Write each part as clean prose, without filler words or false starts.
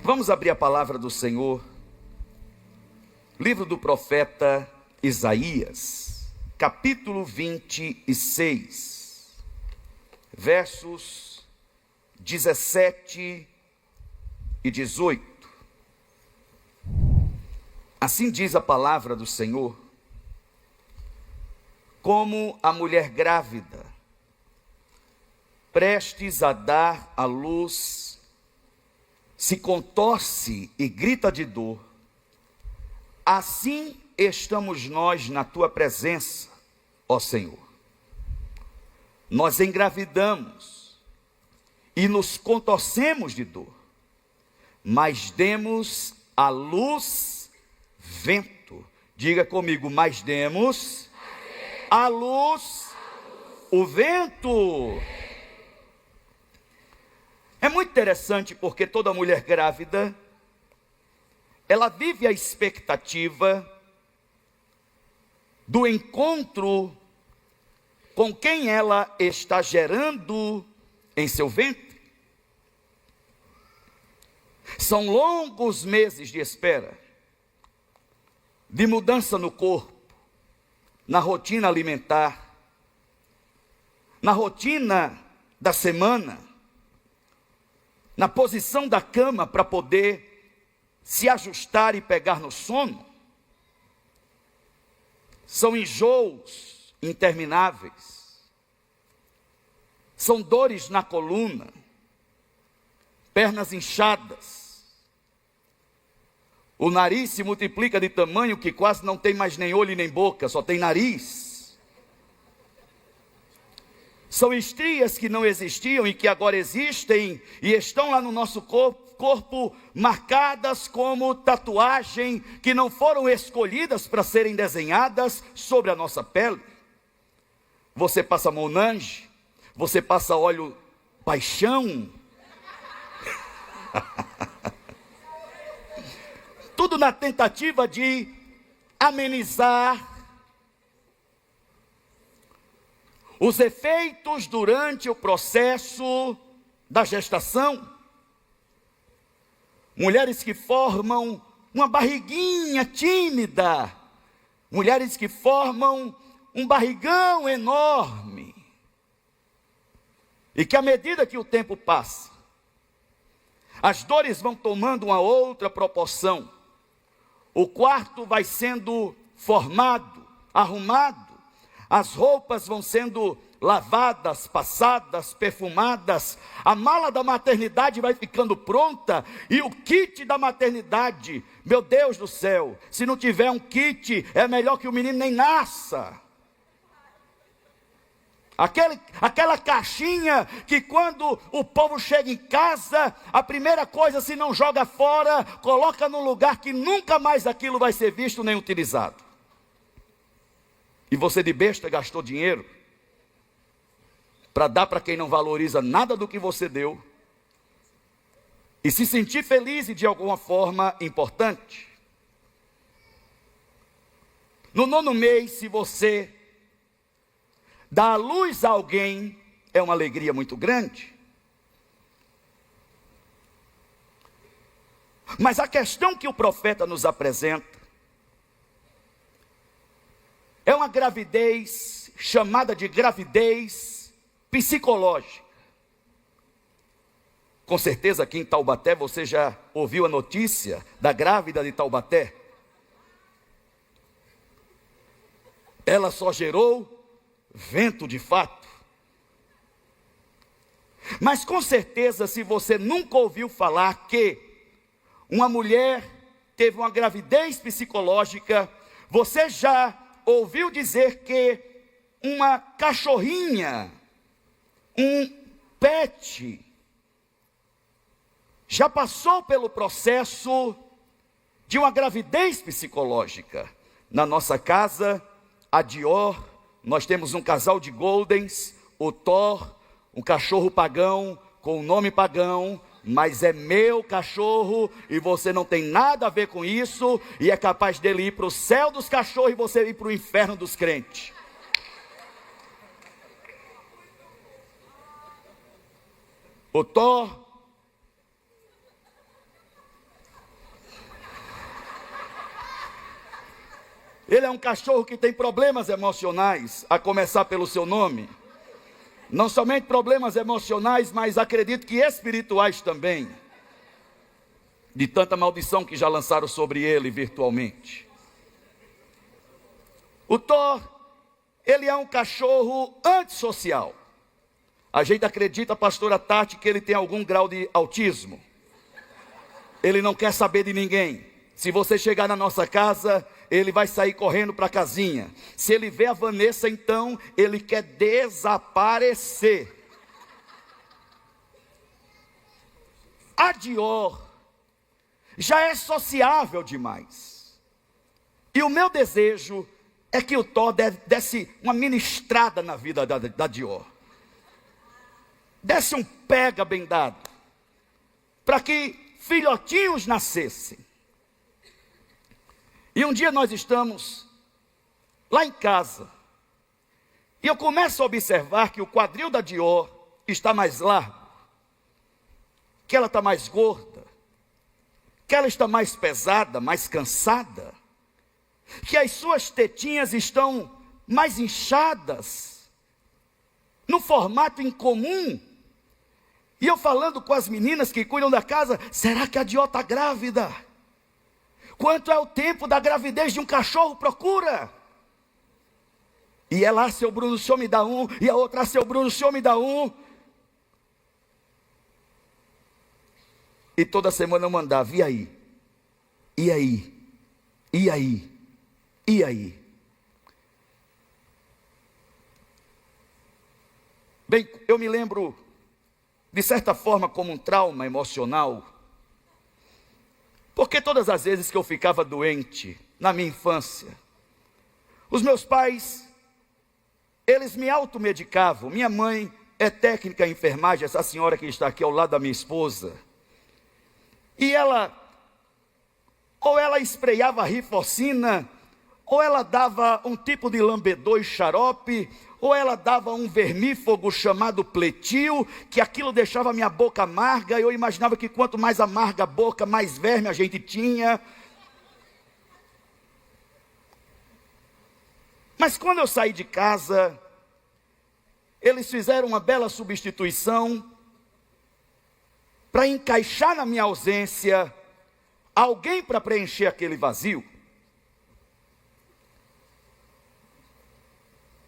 Vamos abrir a palavra do Senhor, livro do profeta Isaías, capítulo 26, versos 17 e 18. Assim diz a palavra do Senhor: como a mulher grávida, prestes a dar à luz, se contorce e grita de dor, assim estamos nós na tua presença, ó Senhor. Nós engravidamos e nos contorcemos de dor, mas demos à luz vento. Diga comigo, mas demos à luz o vento. É muito interessante porque toda mulher grávida, ela vive a expectativa do encontro com quem ela está gerando em seu ventre. São longos meses de espera, de mudança no corpo, na rotina alimentar, na rotina da semana, na posição da cama para poder se ajustar e pegar no sono. São enjoos intermináveis, são dores na coluna, pernas inchadas, o nariz se multiplica de tamanho que quase não tem mais nem olho e nem boca, só tem nariz. São estrias que não existiam e que agora existem e estão lá no nosso corpo marcadas como tatuagem, que não foram escolhidas para serem desenhadas sobre a nossa pele. Você passa Monange, você passa óleo paixão, tudo na tentativa de amenizar os efeitos durante o processo da gestação. Mulheres que formam uma barriguinha tímida, mulheres que formam um barrigão enorme, e que à medida que o tempo passa, as dores vão tomando uma outra proporção, o quarto vai sendo formado, arrumado, as roupas vão sendo lavadas, passadas, perfumadas, a mala da maternidade vai ficando pronta, e o kit da maternidade, meu Deus do céu, se não tiver um kit, é melhor que o menino nem nasça. Aquela caixinha que quando o povo chega em casa, a primeira coisa, se não joga fora, coloca no lugar que nunca mais aquilo vai ser visto nem utilizado. E você de besta gastou dinheiro para dar para quem não valoriza nada do que você deu, e se sentir feliz e de alguma forma importante. No 9º mês, se você dá à luz a alguém, é uma alegria muito grande. Mas a questão que o profeta nos apresenta é uma gravidez chamada de gravidez psicológica. Com certeza aqui em Taubaté você já ouviu a notícia da grávida de Taubaté. Ela só gerou vento de fato. Mas com certeza, se você nunca ouviu falar que uma mulher teve uma gravidez psicológica, você já ouviu dizer que uma cachorrinha, um pet, já passou pelo processo de uma gravidez psicológica. Na nossa casa, a Dior, nós temos um casal de Goldens, o Thor, um cachorro pagão, com o nome pagão, mas é meu cachorro e você não tem nada a ver com isso, e é capaz dele ir para o céu dos cachorros e você ir para o inferno dos crentes. O Thor Ele é um cachorro que tem problemas emocionais, a começar pelo seu nome. Não somente problemas emocionais, mas acredito que espirituais também. De tanta maldição que já lançaram sobre ele virtualmente. O Thor, ele é um cachorro antissocial. A gente acredita, pastora Tati, que ele tem algum grau de autismo. Ele não quer saber de ninguém. Se você chegar na nossa casa, ele vai sair correndo para a casinha. Se ele vê a Vanessa, então, ele quer desaparecer. A Dior já é sociável demais. E o meu desejo é que o Thor desse uma ministrada na vida da Dior. Desse um pega bem dado, para que filhotinhos nascessem. E um dia nós estamos lá em casa, e eu começo a observar que o quadril da Dior está mais largo, que ela está mais gorda, que ela está mais pesada, mais cansada, que as suas tetinhas estão mais inchadas, no formato incomum. E eu falando com as meninas que cuidam da casa, será que a Dior está grávida? Quanto é o tempo da gravidez de um cachorro? Procura. E ela, seu Bruno, o senhor me dá um. E a outra, seu Bruno, o senhor me dá um. E toda semana eu mandava, e aí? E aí? E aí? E aí? Bem, eu me lembro, de certa forma, como um trauma emocional, porque todas as vezes que eu ficava doente, na minha infância, os meus pais, eles me automedicavam. Minha mãe é técnica em enfermagem, essa senhora que está aqui ao lado da minha esposa, e ou ela espraiava rifocina, ou ela dava um tipo de lambedor e xarope, ou ela dava um vermífugo chamado pletil, que aquilo deixava minha boca amarga. Eu imaginava que quanto mais amarga a boca, mais verme a gente tinha. Mas quando eu saí de casa, eles fizeram uma bela substituição, para encaixar na minha ausência, alguém para preencher aquele vazio.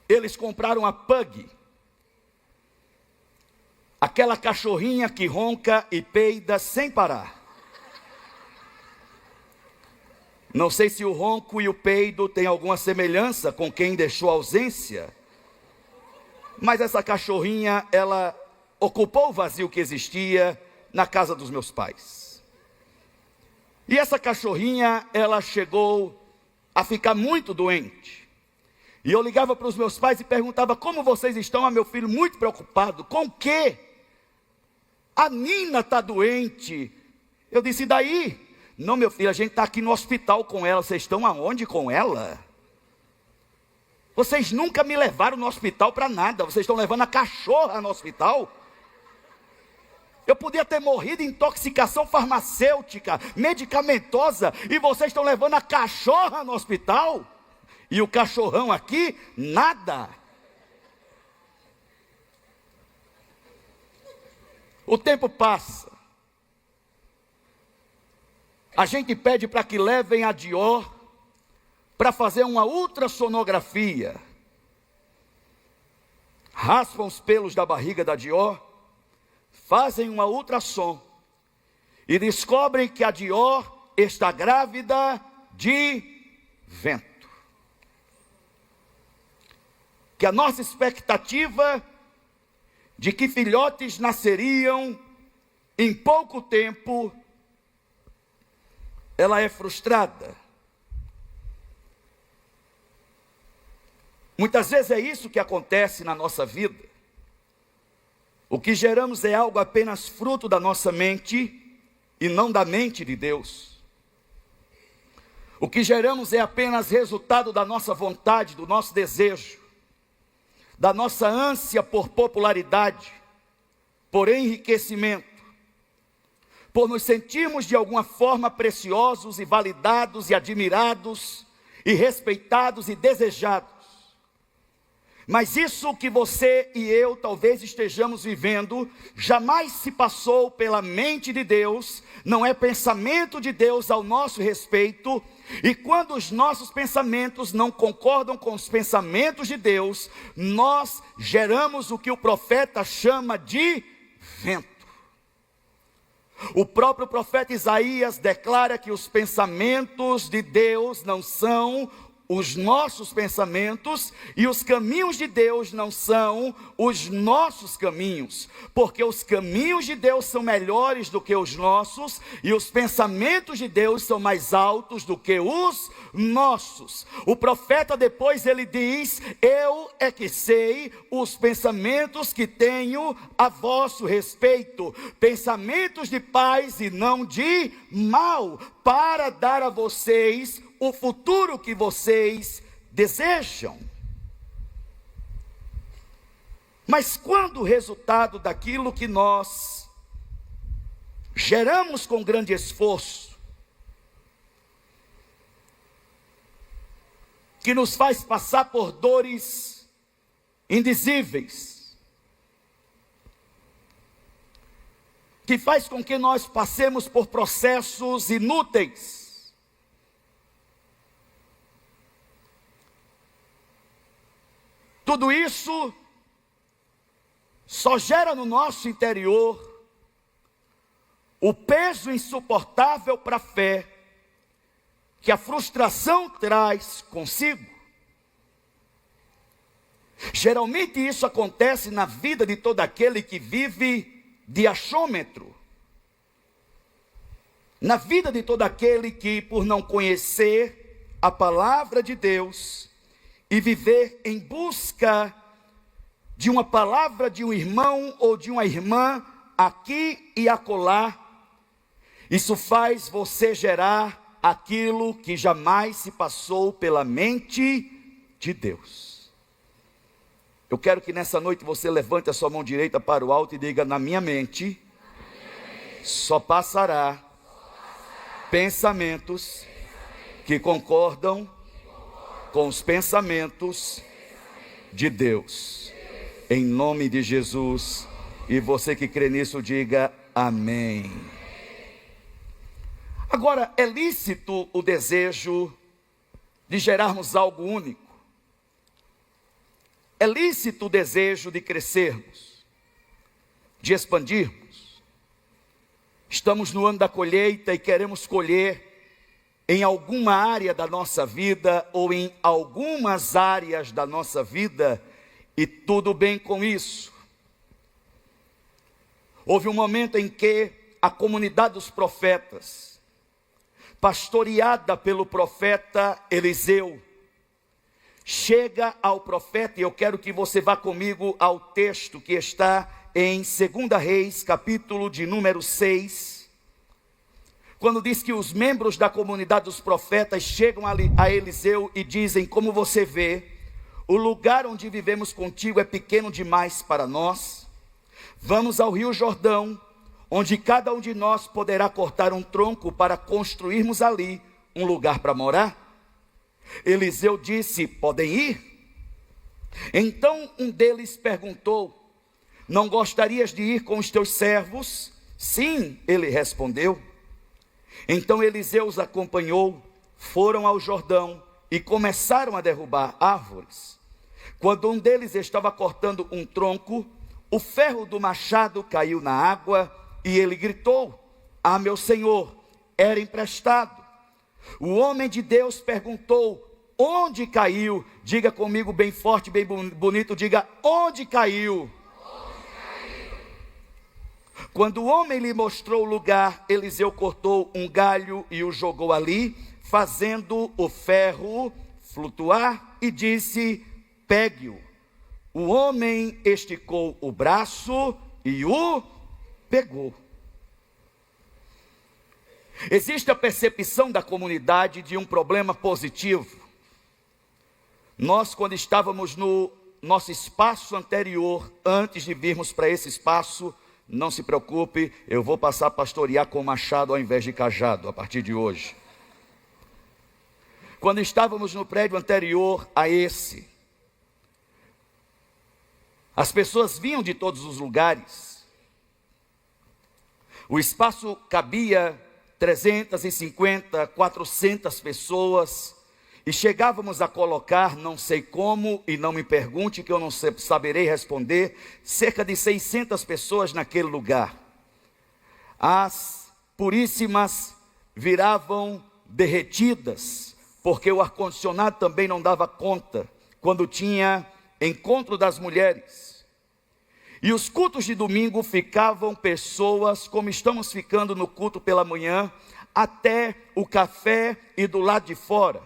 Eles compraram a Pug, aquela cachorrinha que ronca e peida sem parar. Não sei se o ronco e o peido têm alguma semelhança com quem deixou a ausência, mas essa cachorrinha, ela ocupou o vazio que existia na casa dos meus pais. E essa cachorrinha, ela chegou a ficar muito doente. E eu ligava para os meus pais e perguntava, como vocês estão? Ah, meu filho, muito preocupado. Com o quê? A Nina está doente. Eu disse, e daí? Não, meu filho, a gente está aqui no hospital com ela. Vocês estão aonde com ela? Vocês nunca me levaram no hospital para nada. Vocês estão levando a cachorra no hospital? Eu podia ter morrido de intoxicação farmacêutica, medicamentosa, e vocês estão levando a cachorra no hospital? E o cachorrão aqui, nada. O tempo passa. A gente pede para que levem a Dior para fazer uma ultrassonografia. Raspam os pelos da barriga da Dior, fazem uma ultrassom e descobrem que a Dior está grávida de vento. Que a nossa expectativa de que filhotes nasceriam em pouco tempo, ela é frustrada. Muitas vezes é isso que acontece na nossa vida. O que geramos é algo apenas fruto da nossa mente e não da mente de Deus. O que geramos é apenas resultado da nossa vontade, do nosso desejo, da nossa ânsia por popularidade, por enriquecimento, por nos sentirmos de alguma forma preciosos e validados e admirados, e respeitados e desejados. Mas isso que você e eu talvez estejamos vivendo, jamais se passou pela mente de Deus, não é pensamento de Deus ao nosso respeito, e quando os nossos pensamentos não concordam com os pensamentos de Deus, nós geramos o que o profeta chama de vento. O próprio profeta Isaías declara que os pensamentos de Deus não são os nossos pensamentos, e os caminhos de Deus não são os nossos caminhos, porque os caminhos de Deus são melhores do que os nossos, e os pensamentos de Deus são mais altos do que os nossos. O profeta depois ele diz: eu é que sei os pensamentos que tenho a vosso respeito, pensamentos de paz e não de mal, para dar a vocês o futuro que vocês desejam. Mas quando o resultado daquilo que nós geramos com grande esforço, que nos faz passar por dores indizíveis, que faz com que nós passemos por processos inúteis, tudo isso só gera no nosso interior o peso insuportável para a fé que a frustração traz consigo. Geralmente isso acontece na vida de todo aquele que vive de achômetro, na vida de todo aquele que, por não conhecer a palavra de Deus e viver em busca de uma palavra de um irmão ou de uma irmã aqui e acolá, isso faz você gerar aquilo que jamais se passou pela mente de Deus. Eu quero que nessa noite você levante a sua mão direita para o alto e diga: na minha mente só passará pensamentos que concordam com os pensamentos de Deus, em nome de Jesus. E você que crê nisso, diga amém. Agora, é lícito o desejo de gerarmos algo único, é lícito o desejo de crescermos, de expandirmos. Estamos no ano da colheita e queremos colher em alguma área da nossa vida, ou em algumas áreas da nossa vida, e tudo bem com isso. Houve um momento em que a comunidade dos profetas, pastoreada pelo profeta Eliseu, chega ao profeta, e eu quero que você vá comigo ao texto que está em 2 Reis, capítulo de número 6, quando diz que os membros da comunidade dos profetas chegam a Eliseu e dizem: como você vê, o lugar onde vivemos contigo é pequeno demais para nós. Vamos ao rio Jordão, onde cada um de nós poderá cortar um tronco para construirmos ali um lugar para morar. Eliseu disse: podem ir? Então um deles perguntou: não gostarias de ir com os teus servos? Sim, ele respondeu. Então Eliseu os acompanhou, foram ao Jordão e começaram a derrubar árvores. Quando um deles estava cortando um tronco, o ferro do machado caiu na água e ele gritou: ah, meu senhor, era emprestado. O homem de Deus perguntou: onde caiu? Diga comigo bem forte, bem bonito, diga: onde caiu? Quando o homem lhe mostrou o lugar, Eliseu cortou um galho e o jogou ali, fazendo o ferro flutuar, e disse: pegue-o. O homem esticou o braço e o pegou. Existe a percepção da comunidade de um problema positivo. Nós, quando estávamos no nosso espaço anterior, antes de virmos para esse espaço, não se preocupe, eu vou passar a pastorear com machado ao invés de cajado a partir de hoje. quando estávamos no prédio anterior a esse, as pessoas vinham de todos os lugares. O espaço cabia 350, 400 pessoas, e chegávamos a colocar, não sei como, e não me pergunte que eu não saberei responder, cerca de 600 pessoas naquele lugar. As puríssimas viravam derretidas, porque o ar-condicionado também não dava conta, quando tinha encontro das mulheres. E os cultos de domingo ficavam pessoas, como estamos ficando no culto pela manhã, até o café e do lado de fora.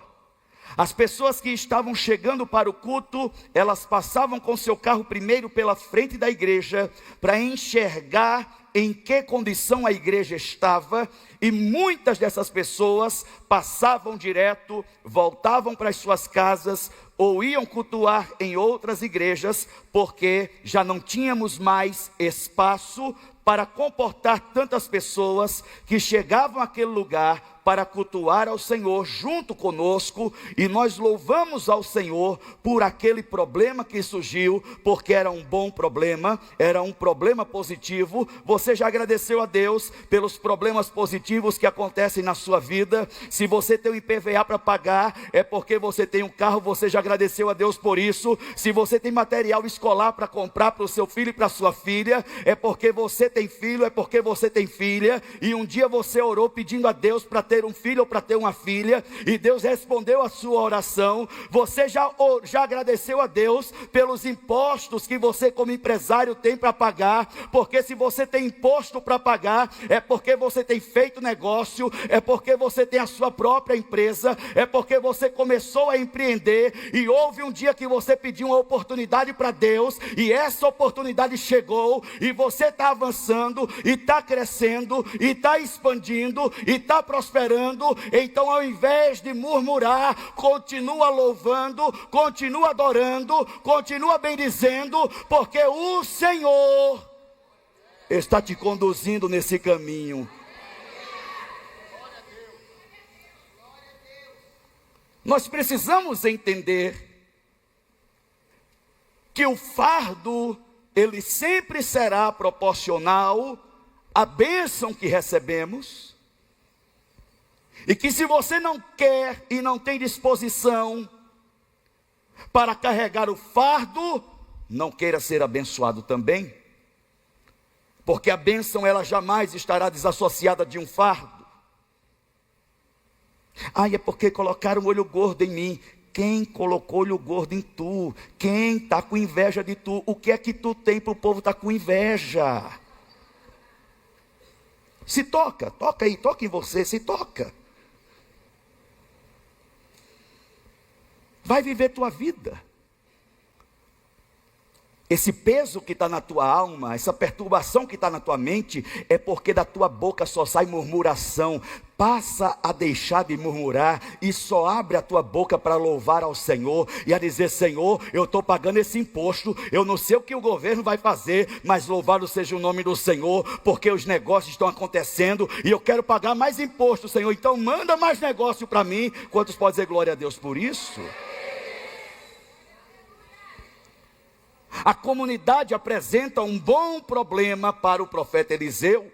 As pessoas que estavam chegando para o culto, elas passavam com seu carro primeiro pela frente da igreja, para enxergar em que condição a igreja estava, e muitas dessas pessoas passavam direto, voltavam para as suas casas, ou iam cultuar em outras igrejas, porque já não tínhamos mais espaço para comportar tantas pessoas que chegavam àquele lugar para cultuar ao Senhor junto conosco, e nós louvamos ao Senhor por aquele problema que surgiu, porque era um bom problema, era um problema positivo. Você já agradeceu a Deus pelos problemas positivos que acontecem na sua vida? Se você tem um IPVA para pagar, é porque você tem um carro, você já agradeceu a Deus por isso. Se você tem material escolar para comprar para o seu filho e para a sua filha, é porque você tem filho, é porque você tem filha, e um dia você orou pedindo a Deus para ter um filho ou para ter uma filha, e Deus respondeu a sua oração. Você já agradeceu a Deus pelos impostos que você como empresário tem para pagar, porque se você tem imposto para pagar, é porque você tem feito negócio, é porque você tem a sua própria empresa, é porque você começou a empreender, e houve um dia que você pediu uma oportunidade para Deus, e essa oportunidade chegou, e você está avançando, e está crescendo, e está expandindo, e está prosperando. Então, ao invés de murmurar, continua louvando, continua adorando, continua bendizendo, porque o Senhor está te conduzindo nesse caminho. Nós precisamos entender que o fardo, ele sempre será proporcional à bênção que recebemos, e que se você não quer e não tem disposição para carregar o fardo, não queira ser abençoado também, porque a bênção ela jamais estará desassociada de um fardo. É porque colocaram olho gordo em mim. Quem colocou olho gordo em tu? Quem está com inveja de tu? O que é que tu tem para o povo estar com inveja? Se toca aí, toca em você, se toca. Vai viver tua vida. Esse peso que está na tua alma, essa perturbação que está na tua mente, é porque da tua boca só sai murmuração. Passa a deixar de murmurar e só abre a tua boca para louvar ao Senhor e a dizer: Senhor, eu estou pagando esse imposto, eu não sei o que o governo vai fazer, mas louvado seja o nome do Senhor, porque os negócios estão acontecendo e eu quero pagar mais imposto, Senhor, então manda mais negócio para mim. Quantos podem dizer glória a Deus por isso? A comunidade apresenta um bom problema para o profeta Eliseu.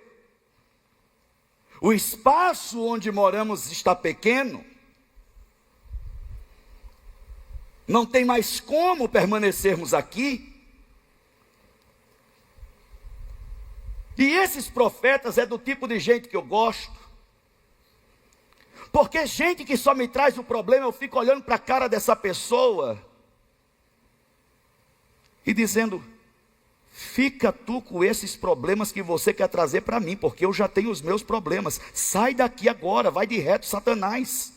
O espaço onde moramos está pequeno. Não tem mais como permanecermos aqui. E esses profetas é do tipo de gente que eu gosto. Porque gente que só me traz o problema, eu fico olhando para a cara dessa pessoa e dizendo: fica tu com esses problemas que você quer trazer para mim, porque eu já tenho os meus problemas. Sai daqui agora, vai de reto, Satanás.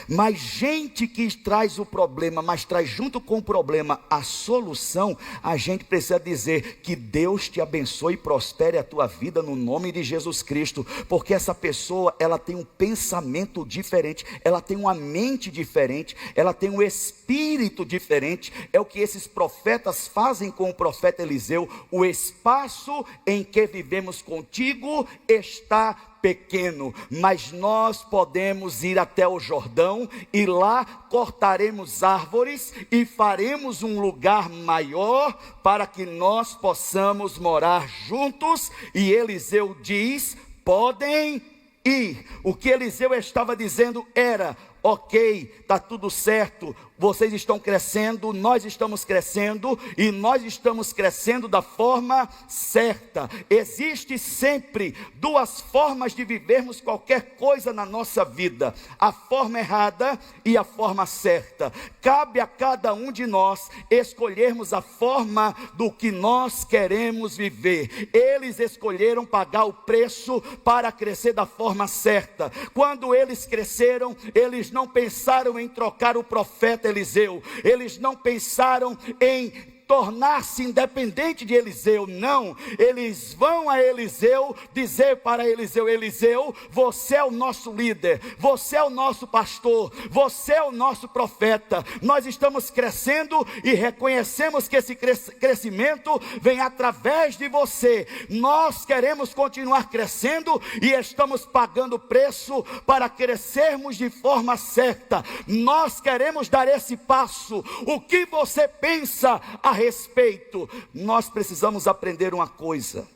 Mas gente que traz o problema, mas traz junto com o problema a solução, a gente precisa dizer: que Deus te abençoe e prospere a tua vida no nome de Jesus Cristo, porque essa pessoa, ela tem um pensamento diferente, ela tem uma mente diferente, ela tem um espírito diferente. É o que esses profetas fazem com o profeta Eliseu. O espaço em que vivemos contigo está pequeno, mas nós podemos ir até o Jordão e lá cortaremos árvores e faremos um lugar maior para que nós possamos morar juntos. E Eliseu diz: podem ir. O que Eliseu estava dizendo era: ok, está tudo certo, vocês estão crescendo, nós estamos crescendo, e nós estamos crescendo da forma certa. Existe sempre duas formas de vivermos qualquer coisa na nossa vida: a forma errada e a forma certa. Cabe a cada um de nós escolhermos a forma do que nós queremos viver. Eles escolheram pagar o preço para crescer da forma certa. Quando eles cresceram, eles não pensaram em trocar o profeta Eliseu, eles não pensaram em tornar-se independente de Eliseu. Não, eles vão a Eliseu dizer para Eliseu: Eliseu, você é o nosso líder, você é o nosso pastor, você é o nosso profeta. Nós estamos crescendo e reconhecemos que esse crescimento vem através de você. Nós queremos continuar crescendo e estamos pagando preço para crescermos de forma certa. Nós queremos dar esse passo. O que você pensa a respeito? Nós precisamos aprender uma coisa: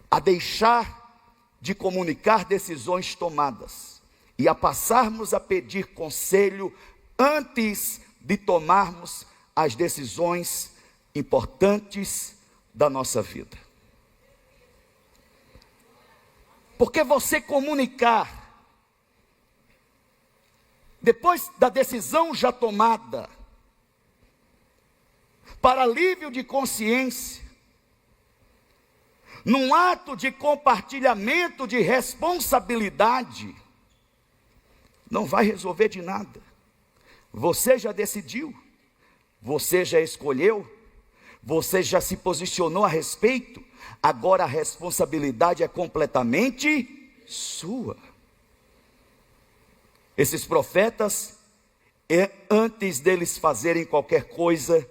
a deixar de comunicar decisões tomadas e a passarmos a pedir conselho antes de tomarmos as decisões importantes da nossa vida. Porque você comunicar depois da decisão já tomada, para alívio de consciência, num ato de compartilhamento de responsabilidade, não vai resolver de nada. Você já decidiu, você já escolheu, você já se posicionou a respeito, agora a responsabilidade é completamente sua. Esses profetas, antes deles fazerem qualquer coisa,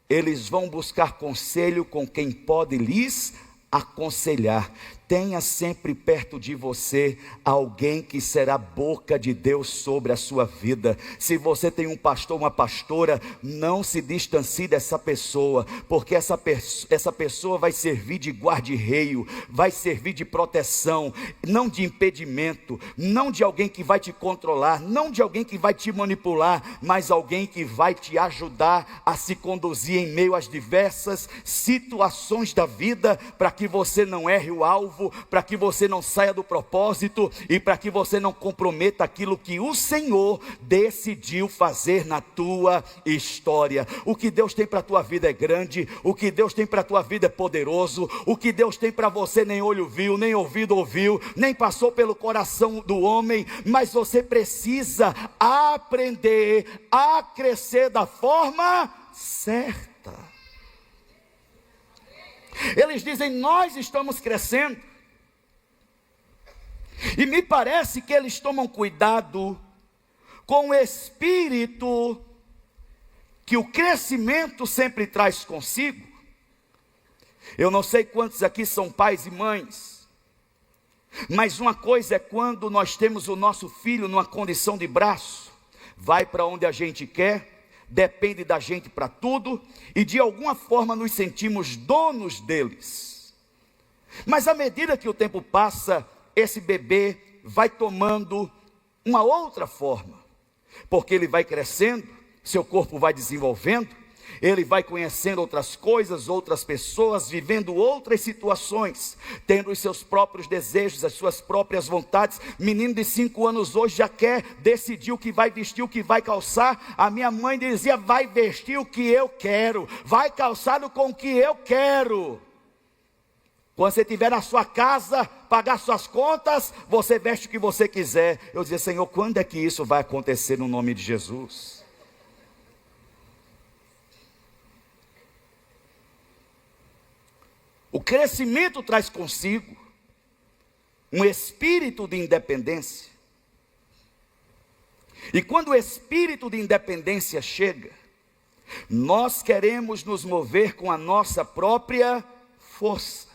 eles vão buscar conselho com quem pode lhes aconselhar. Tenha sempre perto de você alguém que será boca de Deus sobre a sua vida. Se você tem um pastor, uma pastora, não se distancie dessa pessoa, porque essa pessoa vai servir de guarda-reio, vai servir de proteção, não de impedimento, não de alguém que vai te controlar, não de alguém que vai te manipular, mas alguém que vai te ajudar a se conduzir em meio às diversas situações da vida, para que você não erre o alvo, para que você não saia do propósito e para que você não comprometa aquilo que o Senhor decidiu fazer na tua história. O que Deus tem para a tua vida é grande, o que Deus tem para a tua vida é poderoso, o que Deus tem para você nem olho viu, nem ouvido ouviu, nem passou pelo coração do homem, mas você precisa aprender a crescer da forma certa. Eles dizem: nós estamos crescendo. E me parece que eles tomam cuidado com o espírito que o crescimento sempre traz consigo. Eu não sei quantos aqui são pais e mães, mas uma coisa é quando nós temos o nosso filho numa condição de braço, vai para onde a gente quer, depende da gente para tudo, e de alguma forma nos sentimos donos deles. Mas à medida que o tempo passa, esse bebê vai tomando uma outra forma, porque ele vai crescendo, seu corpo vai desenvolvendo, ele vai conhecendo outras coisas, outras pessoas, vivendo outras situações, tendo os seus próprios desejos, as suas próprias vontades. Menino de 5 anos hoje já quer decidir o que vai vestir, o que vai calçar. A minha mãe dizia: vai vestir o que eu quero, vai calçado com o que eu quero. Quando você estiver na sua casa, pagar suas contas, você veste o que você quiser. Eu dizia: Senhor, quando é que isso vai acontecer no nome de Jesus? O crescimento traz consigo um espírito de independência. E quando o espírito de independência chega, nós queremos nos mover com a nossa própria força.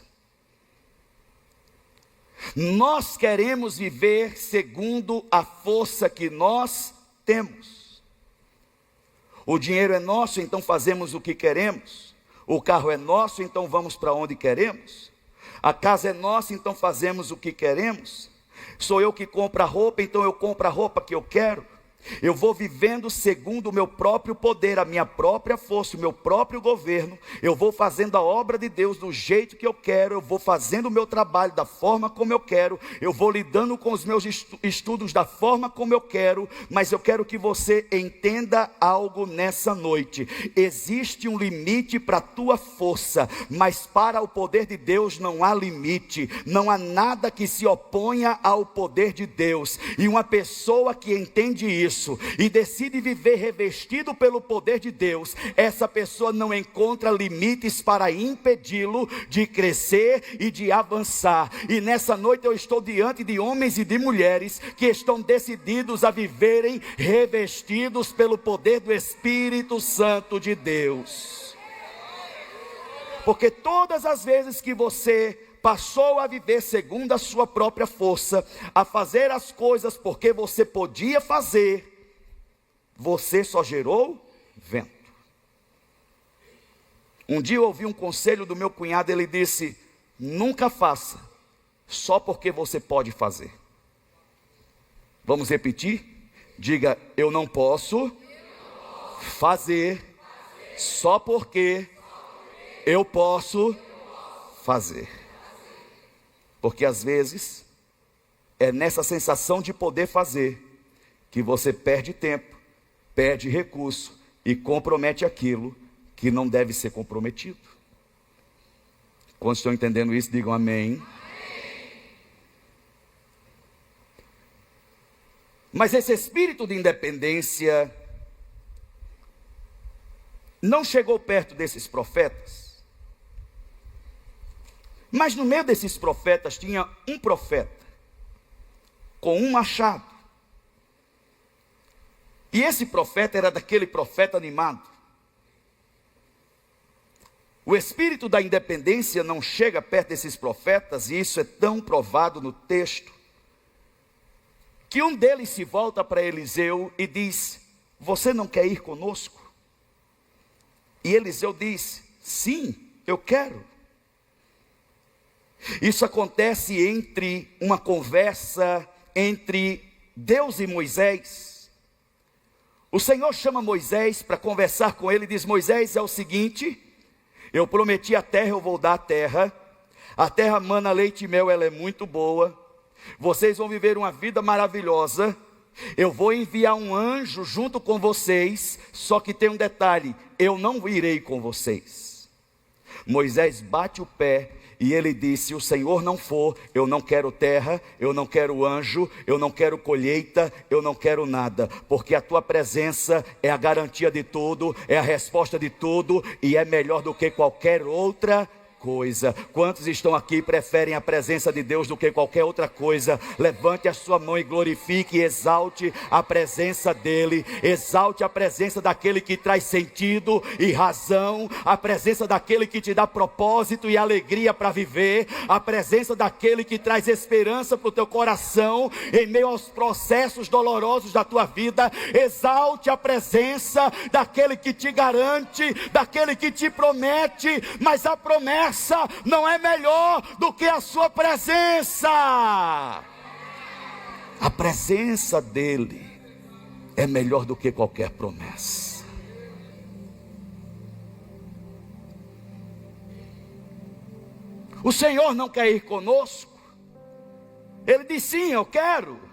Nós queremos viver segundo a força que nós temos. O dinheiro é nosso, então fazemos o que queremos. O carro é nosso, então vamos para onde queremos. A casa é nossa, então fazemos o que queremos. Sou eu que compro a roupa, então eu compro a roupa que eu quero. Eu vou vivendo segundo o meu próprio poder, a minha própria força, o meu próprio governo. Eu vou fazendo a obra de Deus do jeito que eu quero. Eu vou fazendo o meu trabalho da forma como eu quero. Eu vou lidando com os meus estudos da forma como eu quero. Mas eu quero que você entenda algo nessa noite. Existe um limite para a tua força, mas para o poder de Deus não há limite. Não há nada que se oponha ao poder de Deus. E uma pessoa que entende isso e decide viver revestido pelo poder de Deus, essa pessoa não encontra limites para impedi-lo de crescer e de avançar. E nessa noite eu estou diante de homens e de mulheres que estão decididos a viverem revestidos pelo poder do Espírito Santo de Deus. Porque todas as vezes que você passou a viver segundo a sua própria força, a fazer as coisas porque você podia fazer, você só gerou vento. Um dia eu ouvi um conselho do meu cunhado, ele disse: nunca faça só porque você pode fazer. Vamos repetir? Diga: eu não posso fazer só porque eu posso fazer. Porque às vezes, é nessa sensação de poder fazer, que você perde tempo, perde recurso e compromete aquilo que não deve ser comprometido. Quando estão entendendo isso, digam amém. Mas esse espírito de independência não chegou perto desses profetas. Mas no meio desses profetas tinha um profeta com um machado. E esse profeta era daquele profeta animado. O espírito da independência não chega perto desses profetas, e isso é tão provado no texto, que um deles se volta para Eliseu e diz: você não quer ir conosco? E Eliseu diz: sim, eu quero. Isso acontece entre uma conversa entre Deus e Moisés. O Senhor chama Moisés para conversar com ele e diz: Moisés, é o seguinte, eu prometi a terra, eu vou dar a terra mana leite e mel, ela é muito boa, vocês vão viver uma vida maravilhosa, eu vou enviar um anjo junto com vocês, só que tem um detalhe, eu não irei com vocês. Moisés bate o pé e ele disse: se o Senhor não for, eu não quero terra, eu não quero anjo, eu não quero colheita, eu não quero nada, porque a tua presença é a garantia de tudo, é a resposta de tudo, e é melhor do que qualquer outra coisa. Quantos estão aqui e preferem a presença de Deus do que qualquer outra coisa? Levante a sua mão e glorifique e exalte a presença dele, exalte a presença daquele que traz sentido e razão, a presença daquele que te dá propósito e alegria para viver, a presença daquele que traz esperança para o teu coração em meio aos processos dolorosos da tua vida. Exalte a presença daquele que te garante, daquele que te promete, mas a promessa não é melhor do que a sua presença. A presença dele é melhor do que qualquer promessa. O Senhor não quer ir conosco? Ele diz: sim, eu quero.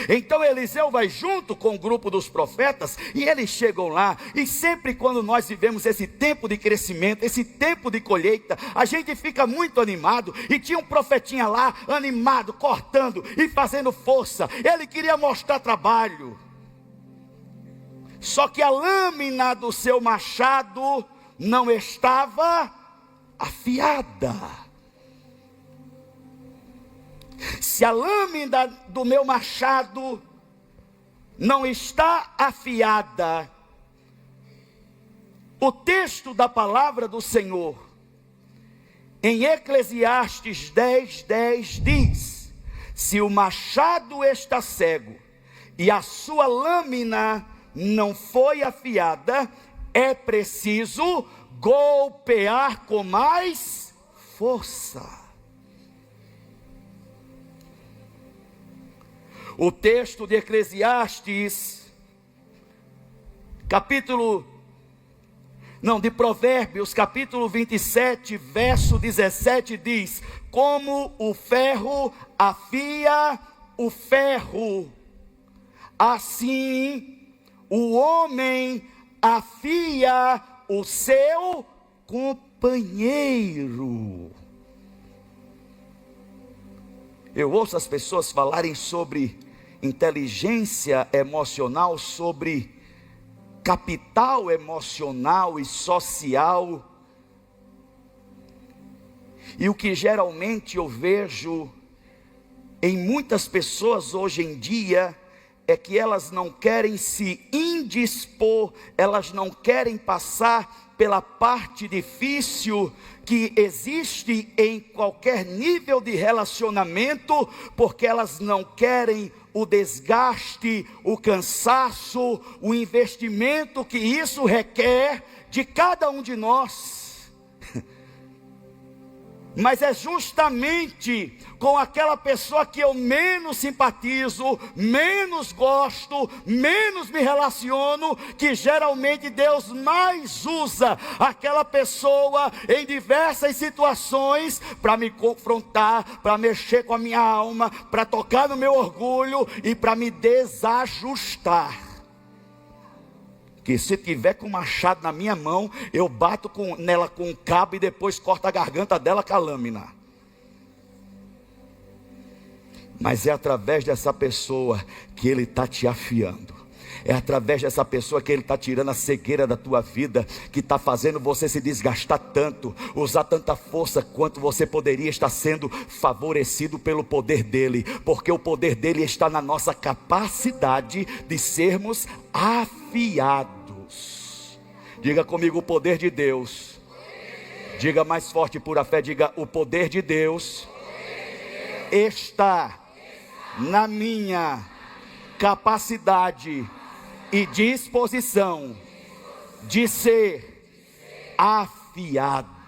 Então Eliseu vai junto com o grupo dos profetas, e eles chegam lá, e sempre quando nós vivemos esse tempo de crescimento, esse tempo de colheita, a gente fica muito animado, e tinha um profetinha lá, animado, cortando e fazendo força, ele queria mostrar trabalho, só que a lâmina do seu machado não estava afiada. Se a lâmina do meu machado não está afiada, o texto da palavra do Senhor Em Eclesiastes 10:10 diz: se o machado está cego e a sua lâmina não foi afiada, é preciso golpear com mais força. O texto de Eclesiastes, de Provérbios, capítulo 27, verso 17 diz: como o ferro afia o ferro, assim o homem afia o seu companheiro. Eu ouço as pessoas falarem sobre inteligência emocional, sobre capital emocional e social. E o que geralmente eu vejo em muitas pessoas hoje em dia é que elas não querem se indispor, elas não querem passar pela parte difícil que existe em qualquer nível de relacionamento, porque elas não querem o desgaste, o cansaço, o investimento que isso requer de cada um de nós. Mas é justamente com aquela pessoa que eu menos simpatizo, menos gosto, menos me relaciono, que geralmente Deus mais usa aquela pessoa em diversas situações para me confrontar, para mexer com a minha alma, para tocar no meu orgulho e para me desajustar. Que se tiver com um machado na minha mão, eu bato nela com um cabo e depois corto a garganta dela com a lâmina. Mas é através dessa pessoa que Ele está te afiando. É através dessa pessoa que Ele está tirando a cegueira da tua vida, que está fazendo você se desgastar tanto, usar tanta força quanto você poderia estar sendo favorecido pelo poder dEle, porque o poder dEle está na nossa capacidade de sermos afiados. Diga comigo: o poder de Deus. Diga mais forte por a fé, diga: o poder de Deus está na minha capacidade e disposição de ser afiado.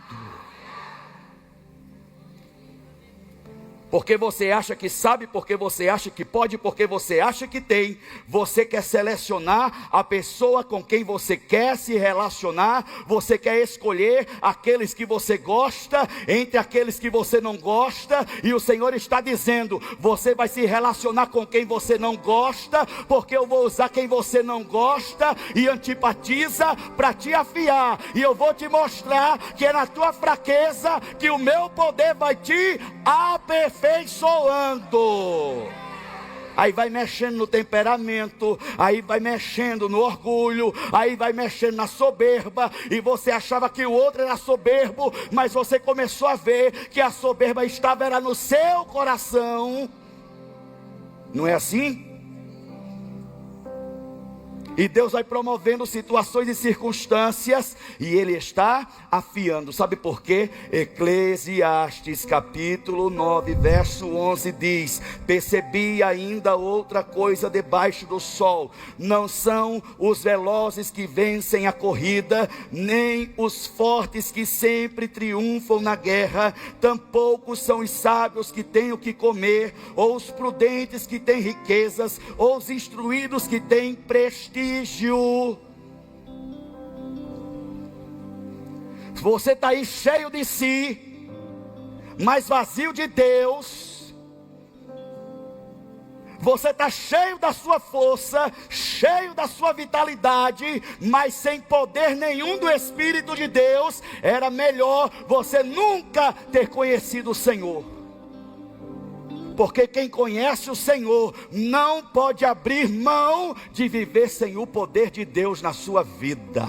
Porque você acha que sabe, porque você acha que pode, porque você acha que tem, você quer selecionar a pessoa com quem você quer se relacionar, você quer escolher aqueles que você gosta, entre aqueles que você não gosta, e o Senhor está dizendo: você vai se relacionar com quem você não gosta, porque eu vou usar quem você não gosta e antipatiza para te afiar, e eu vou te mostrar que é na tua fraqueza que o meu poder vai te aperfeiçoando. Aí vai mexendo no temperamento, aí vai mexendo no orgulho, aí vai mexendo na soberba, e você achava que o outro era soberbo, mas você começou a ver que a soberba era no seu coração. Não é assim? E Deus vai promovendo situações e circunstâncias, e Ele está afiando. Sabe por quê? Eclesiastes capítulo 9, verso 11 diz: percebi ainda outra coisa debaixo do sol: não são os velozes que vencem a corrida, nem os fortes que sempre triunfam na guerra, tampouco são os sábios que têm o que comer, ou os prudentes que têm riquezas, ou os instruídos que têm prestígio. Você está aí cheio de si, mas vazio de Deus. Você está cheio da sua força, cheio da sua vitalidade, mas sem poder nenhum do Espírito de Deus. Era melhor você nunca ter conhecido o Senhor. Porque quem conhece o Senhor não pode abrir mão de viver sem o poder de Deus na sua vida.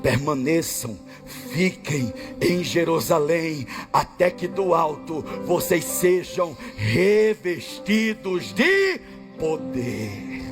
Permaneçam, fiquem em Jerusalém, até que do alto vocês sejam revestidos de poder.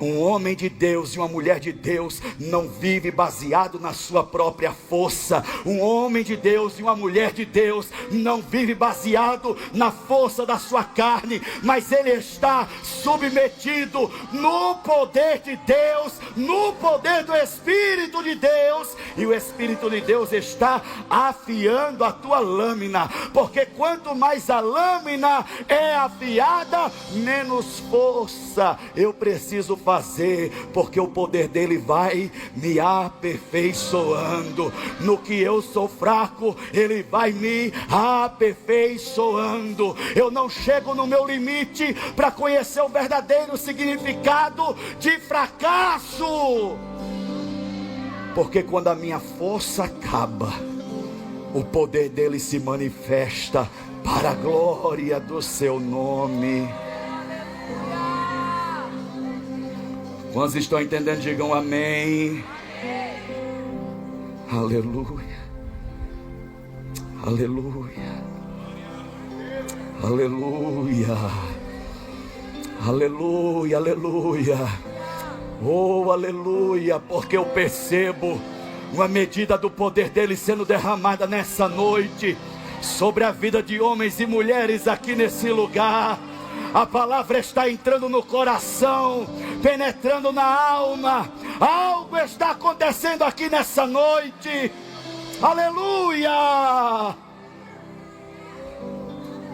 Um homem de Deus e uma mulher de Deus não vive baseado na sua própria força. Um homem de Deus e uma mulher de Deus não vive baseado na força da sua carne, mas ele está submetido no poder de Deus, no poder do Espírito de Deus, e o Espírito de Deus está afiando a tua lâmina, porque quanto mais a lâmina é afiada, menos força eu preciso fazer, porque o poder dele vai me aperfeiçoando. No que eu sou fraco, ele vai me aperfeiçoando. Eu não chego no meu limite para conhecer o verdadeiro significado de fracasso, porque quando a minha força acaba, o poder dele se manifesta para a glória do seu nome. Quantos estão entendendo? Digam amém. Aleluia. Aleluia. Aleluia. Aleluia. Aleluia. Oh, aleluia. Porque eu percebo uma medida do poder dele sendo derramada nessa noite sobre a vida de homens e mulheres aqui nesse lugar. A palavra está entrando no coração, penetrando na alma. Algo está acontecendo aqui nessa noite. Aleluia!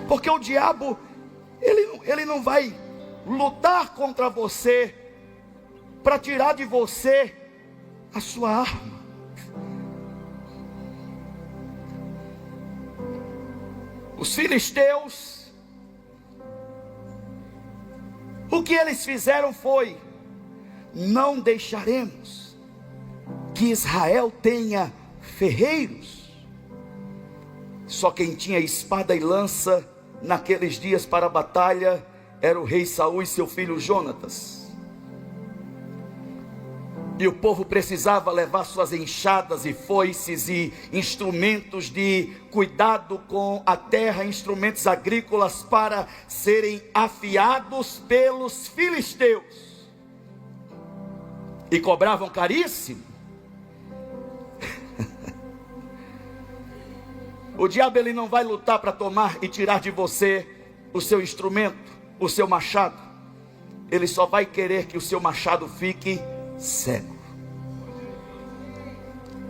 Porque o diabo, ele não vai lutar contra você para tirar de você a sua arma. Os filisteus, o que eles fizeram foi: não deixaremos que Israel tenha ferreiros. Só quem tinha espada e lança naqueles dias para a batalha era o rei Saul e seu filho Jonatas. E o povo precisava levar suas enxadas e foices e instrumentos de cuidado com a terra, instrumentos agrícolas para serem afiados pelos filisteus. E cobravam caríssimo. O diabo, ele não vai lutar para tomar e tirar de você o seu instrumento, o seu machado. Ele só vai querer que o seu machado fique cego.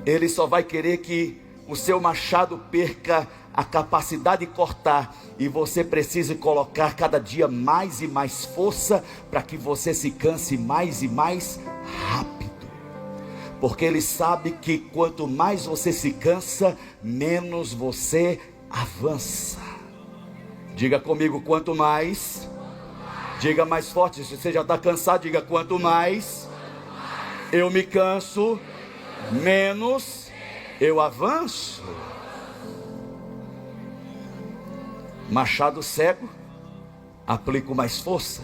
Ele só vai querer que o seu machado perca a capacidade de cortar, e você precisa colocar cada dia mais e mais força para que você se canse mais e mais rápido, porque ele sabe que quanto mais você se cansa, menos você avança. Diga comigo: quanto mais. Diga mais forte, se você já está cansado, diga: quanto mais eu me canso, menos eu avanço. Machado cego, aplico mais força.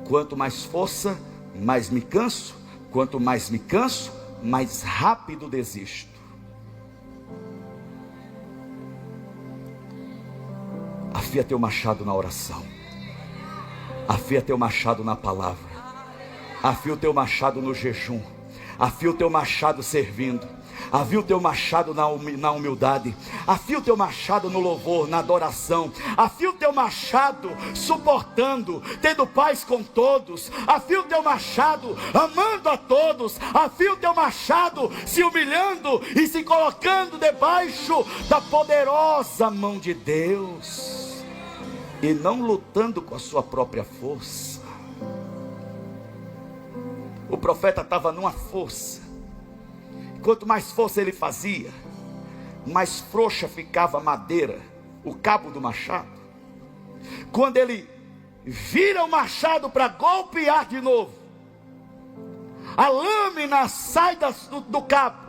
Quanto mais força, mais me canso. Quanto mais me canso, mais rápido desisto. Afia teu machado na oração. Afia teu machado na palavra. Afia o teu machado no jejum. Afia o teu machado servindo. Afia o teu machado na humildade. Afia o teu machado no louvor, na adoração. Afia o teu machado suportando, tendo paz com todos. Afia o teu machado amando a todos. Afia o teu machado se humilhando e se colocando debaixo da poderosa mão de Deus, e não lutando com a sua própria força. O profeta estava numa força. Quanto mais força ele fazia, mais frouxa ficava a madeira, o cabo do machado. Quando ele vira o machado para golpear de novo, a lâmina sai do cabo,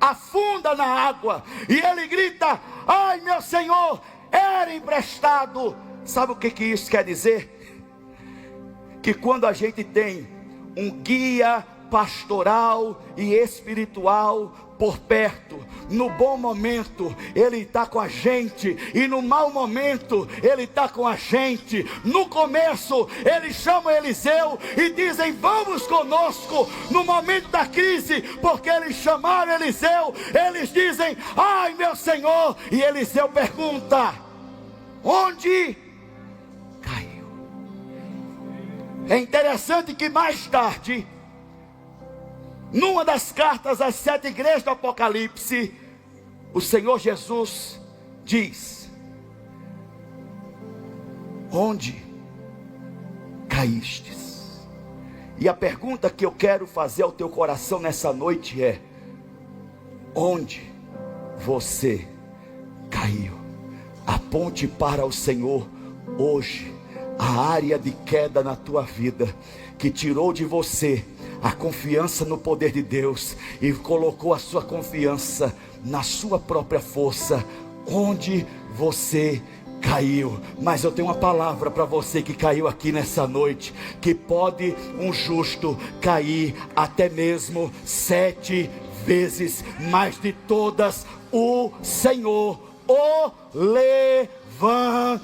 afunda na água, e ele grita: ai meu Senhor, era emprestado. Sabe o que isso quer dizer? Que quando a gente tem um guia pastoral e espiritual por perto. No bom momento Ele está com a gente, e no mau momento Ele está com a gente. No começo eles chamam Eliseu e dizem: vamos conosco. No momento da crise, porque eles chamaram Eliseu, eles dizem: ai meu Senhor. E Eliseu pergunta: onde caiu? É interessante que mais tarde, numa das cartas às 7 igrejas do Apocalipse, o Senhor Jesus diz: onde caístes? E a pergunta que eu quero fazer ao teu coração nessa noite é: onde você caiu? Aponte para o Senhor hoje a área de queda na tua vida, que tirou de você a confiança no poder de Deus e colocou a sua confiança na sua própria força. Onde você caiu? Mas eu tenho uma palavra para você que caiu aqui nessa noite: que pode um justo cair até mesmo 7 vezes, mas de todas o Senhor o levantará.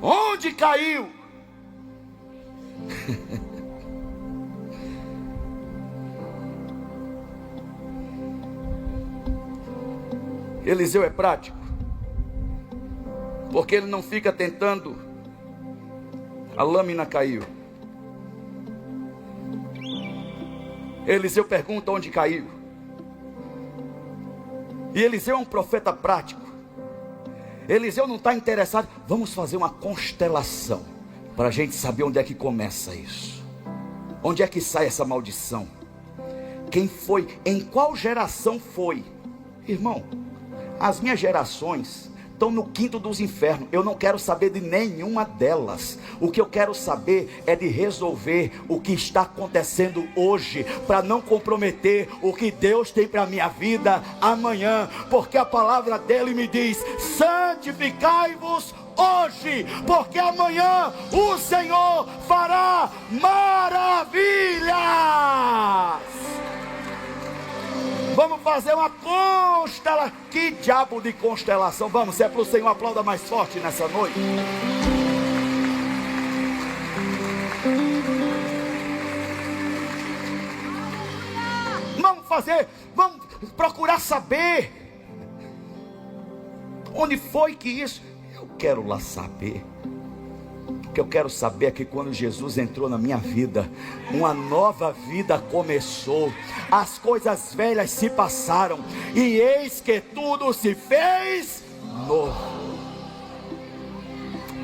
Onde caiu? Eliseu é prático, porque ele não fica tentando. A lâmina caiu. Eliseu pergunta onde caiu. E Eliseu é um profeta prático. Eliseu não está interessado. Vamos fazer uma constelação para a gente saber onde é que começa isso, onde é que sai essa maldição, quem foi, em qual geração foi. Irmão, as minhas gerações estão no quinto dos infernos. Eu não quero saber de nenhuma delas. O que eu quero saber é de resolver o que está acontecendo hoje, para não comprometer o que Deus tem para a minha vida amanhã, porque a palavra dele me diz: santificai-vos hoje, porque amanhã o Senhor fará maravilhas. Vamos fazer uma constelação. Que diabo de constelação? Vamos, se é para o Senhor, aplauda mais forte nessa noite. Vamos fazer, vamos procurar saber onde foi que isso. Eu quero lá saber. O que eu quero saber é que quando Jesus entrou na minha vida, uma nova vida começou. As coisas velhas se passaram e eis que tudo se fez novo.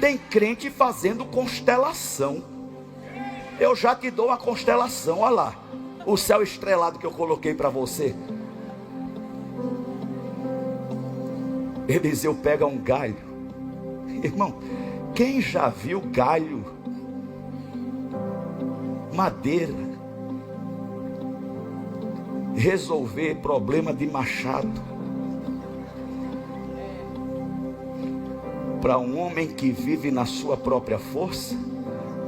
Tem crente fazendo constelação. Eu já te dou uma constelação. Olha lá, o céu estrelado que eu coloquei para você. Eliseu pega um galho. Irmão, quem já viu galho, madeira, resolver problema de machado? Para um homem que vive na sua própria força,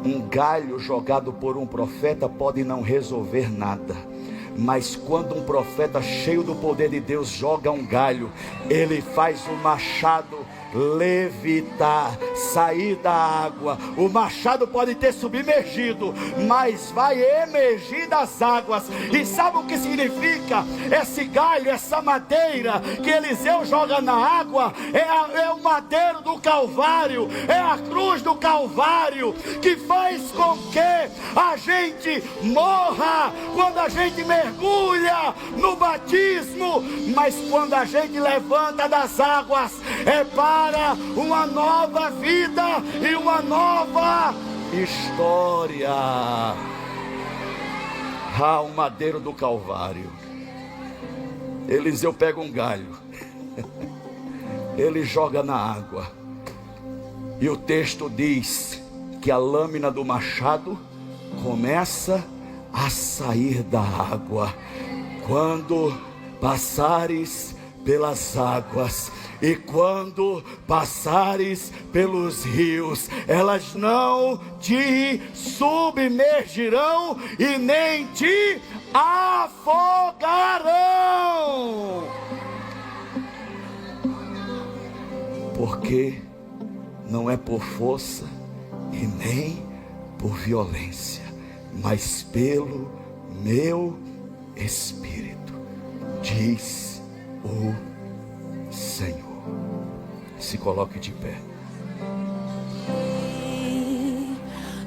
um galho jogado por um profeta pode não resolver nada. Mas quando um profeta cheio do poder de Deus joga um galho, ele faz o machado levitar, sair da água. O machado pode ter submergido, mas vai emergir das águas. E sabe o que significa? Esse galho, essa madeira que Eliseu joga na água, é o madeiro do Calvário, é a cruz do Calvário, que faz com que a gente morra quando a gente mergulha no batismo, mas quando a gente levanta das águas, é para uma nova vida e uma nova história. O madeiro do Calvário. Eliseu pega um galho, ele joga na água, e o texto diz que a lâmina do machado começa a sair da água. Quando passares pelas águas, e quando passares pelos rios, elas não te submergirão e nem te afogarão. Porque não é por força e nem por violência, mas pelo meu Espírito, diz o Senhor. Se coloque de pé.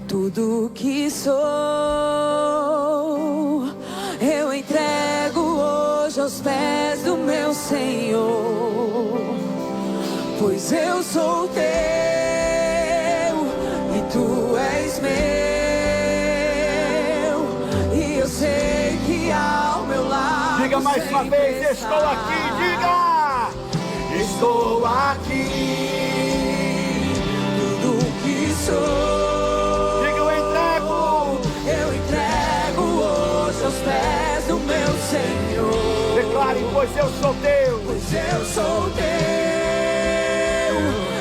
Tudo que sou, eu entrego hoje aos pés do meu Senhor, pois eu sou teu e tu és meu, e eu sei que ao meu lado. Diga mais uma vez: estou aqui. Diga: estou aqui. Tudo que sou, diga: eu entrego hoje aos pés do meu Senhor. Declare: pois eu sou teu, pois eu sou teu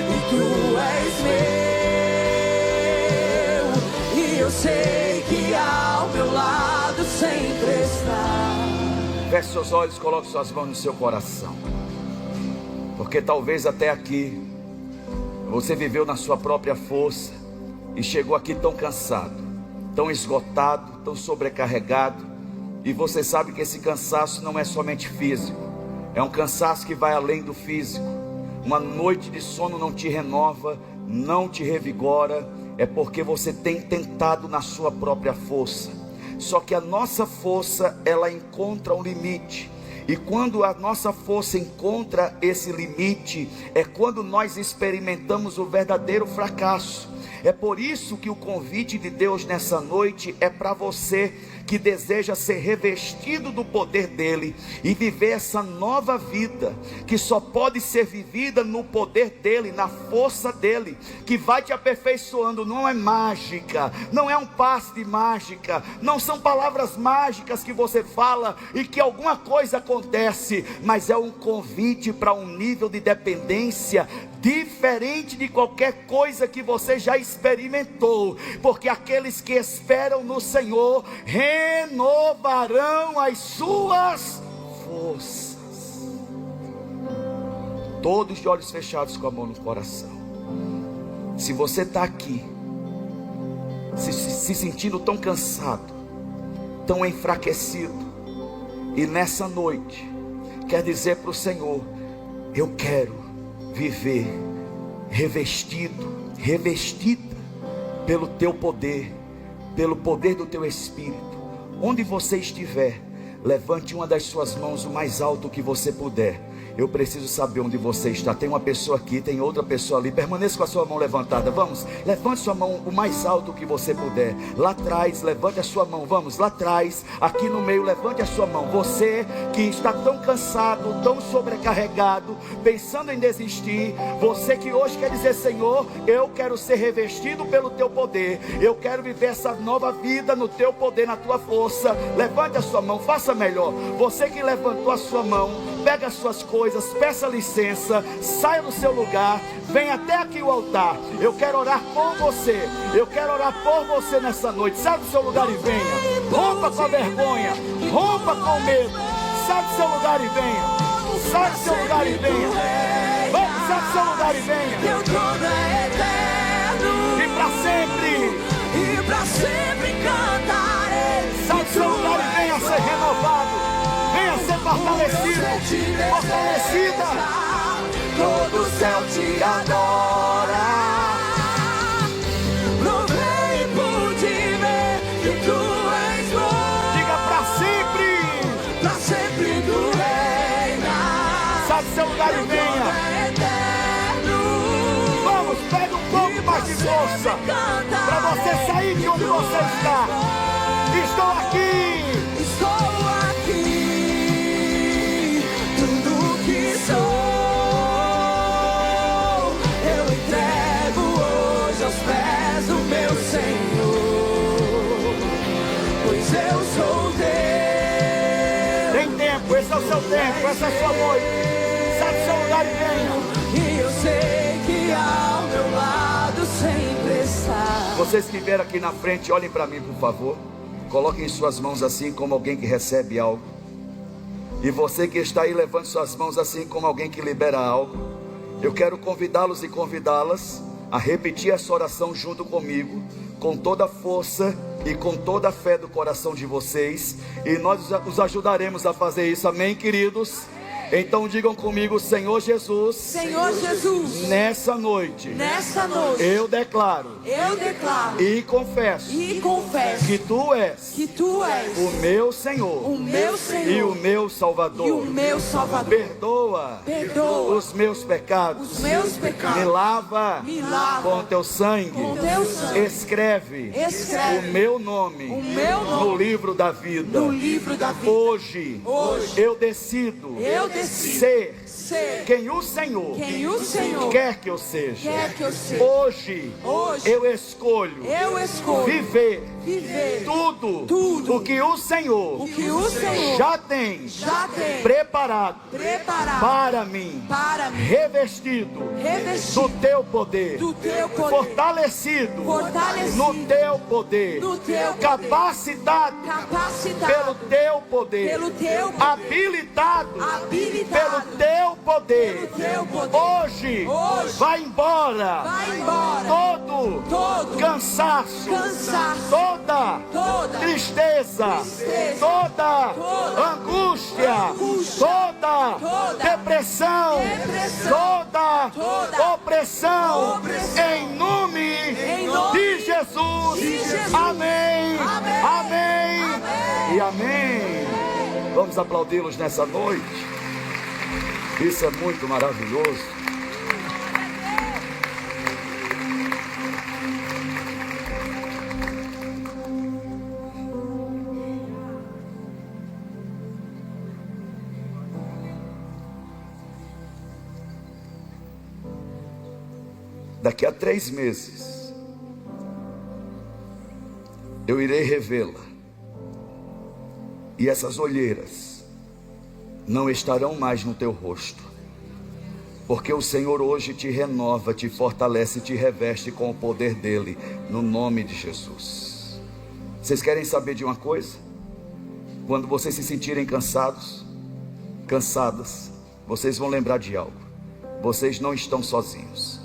e tu és meu, e eu sei que ao meu lado sempre está. Feche seus olhos, coloque suas mãos no seu coração. Porque talvez até aqui você viveu na sua própria força e chegou aqui tão cansado, tão esgotado, tão sobrecarregado. E você sabe que esse cansaço não é somente físico, é um cansaço que vai além do físico. Uma noite de sono não te renova, não te revigora, é porque você tem tentado na sua própria força. Só que a nossa força, ela encontra um limite. E quando a nossa força encontra esse limite, é quando nós experimentamos o verdadeiro fracasso. É por isso que o convite de Deus nessa noite é para você que deseja ser revestido do poder dele e viver essa nova vida, que só pode ser vivida no poder dele, na força dele, que vai te aperfeiçoando. Não é mágica, não é um passe de mágica, não são palavras mágicas que você fala e que alguma coisa acontece, mas é um convite para um nível de dependência diferente de qualquer coisa que você já experimentou, porque aqueles que esperam no Senhor renovarão as suas forças. Todos de olhos fechados, com a mão no coração. Se você está aqui se sentindo tão cansado, tão enfraquecido, e nessa noite quer dizer para o Senhor: eu quero viver revestida pelo teu poder, pelo poder do teu Espírito. Onde você estiver, levante uma das suas mãos o mais alto que você puder. Eu preciso saber onde você está. Tem uma pessoa aqui, tem outra pessoa ali. Permaneça com a sua mão levantada. Vamos, levante sua mão o mais alto que você puder. Lá atrás, levante a sua mão. Vamos, lá atrás, aqui no meio, levante a sua mão. Você que está tão cansado, tão sobrecarregado, pensando em desistir. Você que hoje quer dizer: Senhor, eu quero ser revestido pelo teu poder. Eu quero viver essa nova vida no teu poder, na tua força. Levante a sua mão, faça melhor. Você que levantou a sua mão, pega as suas coisas, peça licença, saia do seu lugar, venha até aqui o altar. Eu quero orar por você, eu quero orar por você nessa noite. Sai do seu lugar e venha. Rompa com a vergonha, rompa com o medo. Sai do seu lugar e venha. Sai do seu lugar e venha. Vamos, sai do seu lugar e venha. Teu trono é eterno, E para sempre cantarei. Sai do seu lugar e venha ser renovado. Venha ser fortalecida. Todo o céu te adora. Provei e pude ver que tu és bom. Diga: para sempre tu reinas. Sai do seu lugar e venha. Vamos, pega um pouco mais de força para você sair de onde você está. Estou aqui. Tudo que sou, eu entrego hoje aos pés do meu Senhor, pois eu sou teu. Tem tempo, esse é o seu tempo, essa é a sua noite. lugar e venham. E eu sei que ao meu lado sempre está. Vocês que vieram aqui na frente, olhem para mim, por favor. Coloquem suas mãos assim, como alguém que recebe algo. E você que está aí, levante suas mãos assim, como alguém que libera algo. Eu quero convidá-los e convidá-las a repetir essa oração junto comigo, com toda a força e com toda a fé do coração de vocês. E nós os ajudaremos a fazer isso, amém, queridos? Então digam comigo: Senhor Jesus, Senhor Jesus, nessa noite eu declaro e confesso que Tu és o meu Senhor e o meu Salvador. Perdoa os meus pecados, me lava com Teu sangue, escreve o meu nome no livro da vida. Hoje eu decido ser quem o Senhor quer que eu seja. Hoje eu escolho viver tudo o que o Senhor já tem preparado para mim, revestido do Teu poder, fortalecido no Teu poder, capacitado pelo Teu poder, habilitado pelo Teu poder. Hoje vai embora todo cansaço, toda tristeza, toda angústia, toda depressão, toda opressão, em nome de Jesus. Amém, amém e amém. Vamos aplaudi-los nessa noite. Isso é muito maravilhoso. Daqui a 3 meses eu irei revê-la, e essas olheiras não estarão mais no teu rosto, porque o Senhor hoje te renova, te fortalece, te reveste com o poder dele, no nome de Jesus. Vocês querem saber de uma coisa? Quando vocês se sentirem cansadas, vocês vão lembrar de algo: vocês não estão sozinhos,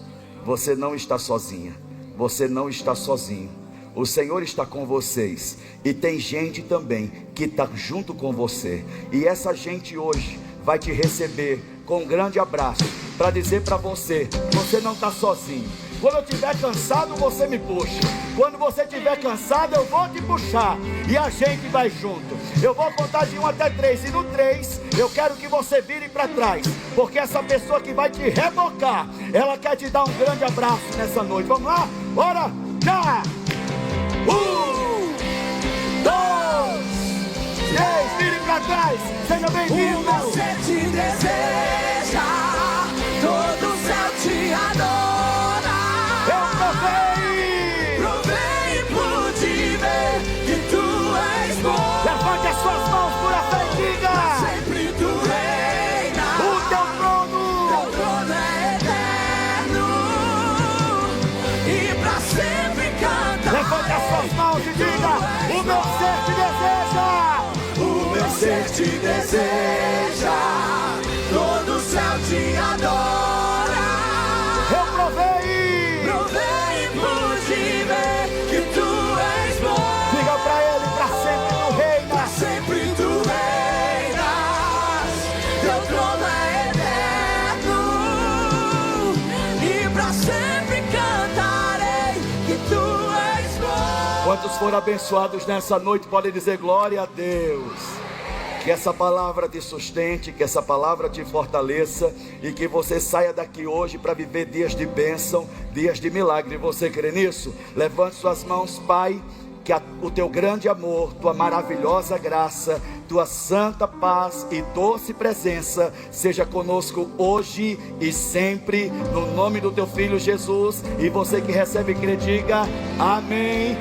você não está sozinha, você não está sozinho. O Senhor está com vocês, e tem gente também que está junto com você, e essa gente hoje vai te receber com um grande abraço, para dizer para você: você não está sozinho. Quando eu estiver cansado, você me puxa. Quando você estiver cansado, eu vou te puxar, e a gente vai junto. Eu vou contar de 1 até 3, e no 3 eu quero que você vire para trás, porque essa pessoa que vai te rebocar, ela quer te dar um grande abraço nessa noite. Vamos lá? Bora! Já! 1, 2, 3, vire pra trás, seja bem-vindo. O meu ser te deseja, todo o céu te adora. Eu provei e pude ver que tu és bom. Levante as suas mãos por essa e diga: pra sempre tu reina. O teu trono é eterno, e pra sempre canta. Levante as suas mãos e diga: o meu ser te deseja. O meu ser te deseja, todo o céu te adora. Eu provei e pude ver que tu és bom. Diga pra ele: pra sempre tu reinas. Pra sempre tu reinas, teu trono é eterno, e pra sempre cantarei que tu és bom. Quantos foram abençoados nessa noite podem dizer glória a Deus? Que essa palavra te sustente, que essa palavra te fortaleça, e que você saia daqui hoje para viver dias de bênção, dias de milagre. Você crê nisso? Levante suas mãos. Pai, que o teu grande amor, tua maravilhosa graça, tua santa paz e doce presença seja conosco hoje e sempre, no nome do teu Filho Jesus. E você que recebe, crê, diga amém.